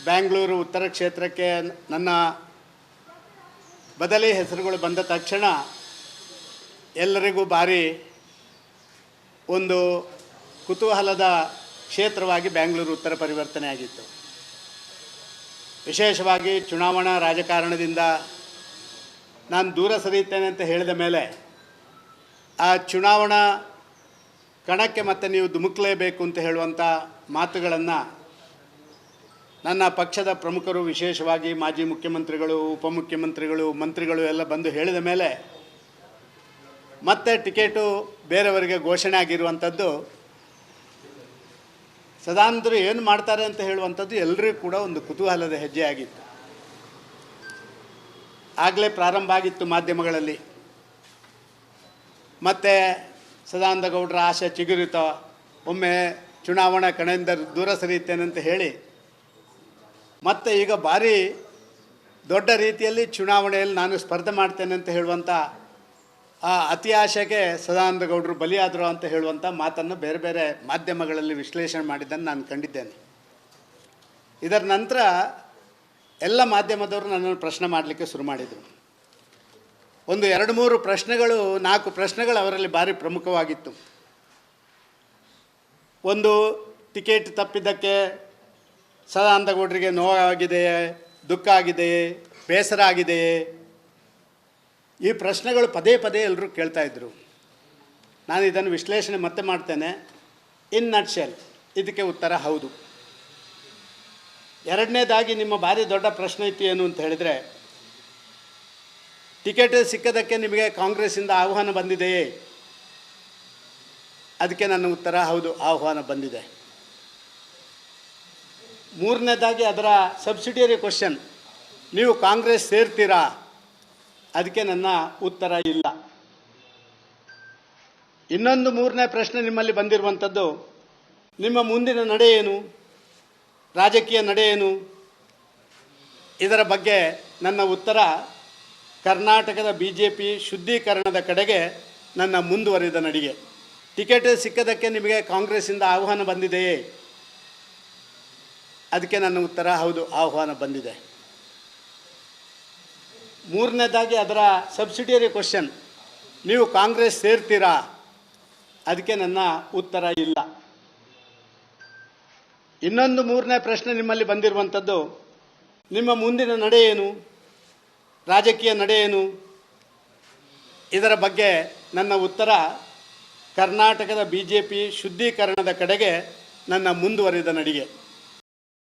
ಬ್ಯಾಂಗ್ಳೂರು ಉತ್ತರ ಕ್ಷೇತ್ರಕ್ಕೆ ನನ್ನ ಬದಲಿ ಹೆಸರುಗಳು ಬಂದ ತಕ್ಷಣ ಎಲ್ಲರಿಗೂ ಭಾರಿ ಒಂದು ಕುತೂಹಲದ ಕ್ಷೇತ್ರವಾಗಿ ಬ್ಯಾಂಗ್ಳೂರು ಉತ್ತರ ಪರಿವರ್ತನೆ ಆಗಿತ್ತು. ವಿಶೇಷವಾಗಿ ಚುನಾವಣಾ ರಾಜಕಾರಣದಿಂದ ನಾನು ದೂರ ಸರಿಯುತ್ತೇನೆ ಅಂತ ಹೇಳಿದ ಮೇಲೆ ಆ ಚುನಾವಣಾ ಕಣಕ್ಕೆ ಮತ್ತೆ ನೀವು ಧುಮುಕಲೇಬೇಕು ಅಂತ ಹೇಳುವಂಥ ಮಾತುಗಳನ್ನು ನನ್ನ ಪಕ್ಷದ ಪ್ರಮುಖರು, ವಿಶೇಷವಾಗಿ ಮಾಜಿ ಮುಖ್ಯಮಂತ್ರಿಗಳು, ಉಪಮುಖ್ಯಮಂತ್ರಿಗಳು, ಮಂತ್ರಿಗಳು ಎಲ್ಲ ಬಂದು ಹೇಳಿದ ಮೇಲೆ ಮತ್ತೆ ಟಿಕೆಟು ಬೇರೆಯವರಿಗೆ ಘೋಷಣೆ ಆಗಿರುವಂಥದ್ದು, ಸದಾನಂದರು ಏನು ಮಾಡ್ತಾರೆ ಅಂತ ಹೇಳುವಂಥದ್ದು ಎಲ್ಲರಿಗೂ ಕೂಡ ಒಂದು ಕುತೂಹಲದ ಹೆಜ್ಜೆ ಆಗಿತ್ತು. ಆಗಲೇ ಪ್ರಾರಂಭ ಆಗಿತ್ತು ಮಾಧ್ಯಮಗಳಲ್ಲಿ. ಮತ್ತು ಸದಾನಂದ ಗೌಡರ ಆಶೆ ಚಿಗುರಿತೋ, ಒಮ್ಮೆ ಚುನಾವಣಾ ಕಣದಿಂದ ದೂರ ಸರಿಯುತ್ತೇನೆ ಅಂತ ಹೇಳಿ ಮತ್ತು ಈಗ ಭಾರಿ ದೊಡ್ಡ ರೀತಿಯಲ್ಲಿ ಚುನಾವಣೆಯಲ್ಲಿ ನಾನು ಸ್ಪರ್ಧೆ ಮಾಡ್ತೇನೆ ಅಂತ ಹೇಳುವಂಥ ಆ ಅತಿ ಆಶೆಗೆ ಸದಾನಂದ ಗೌಡರು ಬಲಿಯಾದರು ಅಂತ ಹೇಳುವಂಥ ಮಾತನ್ನು ಬೇರೆ ಬೇರೆ ಮಾಧ್ಯಮಗಳಲ್ಲಿ ವಿಶ್ಲೇಷಣೆ ಮಾಡಿದ್ದನ್ನು ನಾನು ಕಂಡಿದ್ದೇನೆ. ಇದರ ನಂತರ ಎಲ್ಲ ಮಾಧ್ಯಮದವರು ನನ್ನನ್ನು ಪ್ರಶ್ನೆ ಮಾಡಲಿಕ್ಕೆ ಶುರು ಮಾಡಿದರು. ಒಂದು 2-3 ಪ್ರಶ್ನೆಗಳು, 4 ಪ್ರಶ್ನೆಗಳು ಅವರಲ್ಲಿ ಭಾರಿ ಪ್ರಮುಖವಾಗಿತ್ತು. ಒಂದು, ಟಿಕೆಟ್ ತಪ್ಪಿದ್ದಕ್ಕೆ ಸದಾನಂದ ಗೌಡರಿಗೆ ನೋವಾಗಿದೆಯೇ, ದುಃಖ ಆಗಿದೆಯೇ, ಬೇಸರ ಆಗಿದೆಯೇ? ಈ ಪ್ರಶ್ನೆಗಳು ಪದೇ ಪದೇ ಎಲ್ಲರೂ ಕೇಳ್ತಾಯಿದ್ರು. ನಾನು ಇದನ್ನು ವಿಶ್ಲೇಷಣೆ ಮತ್ತೆ ಮಾಡ್ತೇನೆ. ಇನ್ ನಟ್ಶೆಲ್ ಇದಕ್ಕೆ ಉತ್ತರ ಹೌದು. ಎರಡನೇದಾಗಿ ನಿಮ್ಮ ಭಾರಿ ದೊಡ್ಡ ಪ್ರಶ್ನೆ ಇತ್ತು ಏನು ಅಂತ ಹೇಳಿದರೆ, ಟಿಕೆಟ್ ಸಿಕ್ಕದಕ್ಕೆ ನಿಮಗೆ ಕಾಂಗ್ರೆಸ್ಸಿಂದ ಆಹ್ವಾನ ಬಂದಿದೆಯೇ? ಅದಕ್ಕೆ ನನ್ನ ಉತ್ತರ ಹೌದು, ಆಹ್ವಾನ ಬಂದಿದೆ. ಮೂರನೇದಾಗಿ ಅದರ ಸಬ್ಸಿಡಿಯರಿ ಕ್ವಶನ್, ನೀವು ಕಾಂಗ್ರೆಸ್ ಸೇರ್ತೀರಾ? ಅದಕ್ಕೆ ನನ್ನ ಉತ್ತರ ಇಲ್ಲ. ಇನ್ನೊಂದು 3ನೇ ಪ್ರಶ್ನೆ ನಿಮ್ಮಲ್ಲಿ ಬಂದಿರುವಂಥದ್ದು, ನಿಮ್ಮ ಮುಂದಿನ ನಡೆ ಏನು, ರಾಜಕೀಯ ನಡೆ ಏನು? ಇದರ ಬಗ್ಗೆ ನನ್ನ ಉತ್ತರ, ಕರ್ನಾಟಕದ BJP ಶುದ್ಧೀಕರಣದ ಕಡೆಗೆ ನನ್ನ ಮುಂದುವರಿದ ನಡಿಗೆ. ಟಿಕೆಟ್ ಸಿಕ್ಕದಕ್ಕೆ ನಿಮಗೆ ಕಾಂಗ್ರೆಸ್ಸಿಂದ ಆಹ್ವಾನ ಬಂದಿದೆಯೇ? ಅದಕ್ಕೆ ನನ್ನ ಉತ್ತರ ಹೌದು, ಆಹ್ವಾನ ಬಂದಿದೆ. ಮೂರನೇದಾಗಿ ಅದರ ಸಬ್ಸಿಡಿಯರಿ ಕ್ವಶನ್, ನೀವು ಕಾಂಗ್ರೆಸ್ ಸೇರ್ತೀರಾ? ಅದಕ್ಕೆ ನನ್ನ ಉತ್ತರ ಇಲ್ಲ. ಇನ್ನೊಂದು 3ನೇ ಪ್ರಶ್ನೆ ನಿಮ್ಮಲ್ಲಿ ಬಂದಿರುವಂಥದ್ದು, ನಿಮ್ಮ ಮುಂದಿನ ನಡೆ ಏನು, ರಾಜಕೀಯ ನಡೆ ಏನು? ಇದರ ಬಗ್ಗೆ ನನ್ನ ಉತ್ತರ, ಕರ್ನಾಟಕದ BJP ಶುದ್ಧೀಕರಣದ ಕಡೆಗೆ ನನ್ನ ಮುಂದುವರಿದ ನಡಿಗೆ.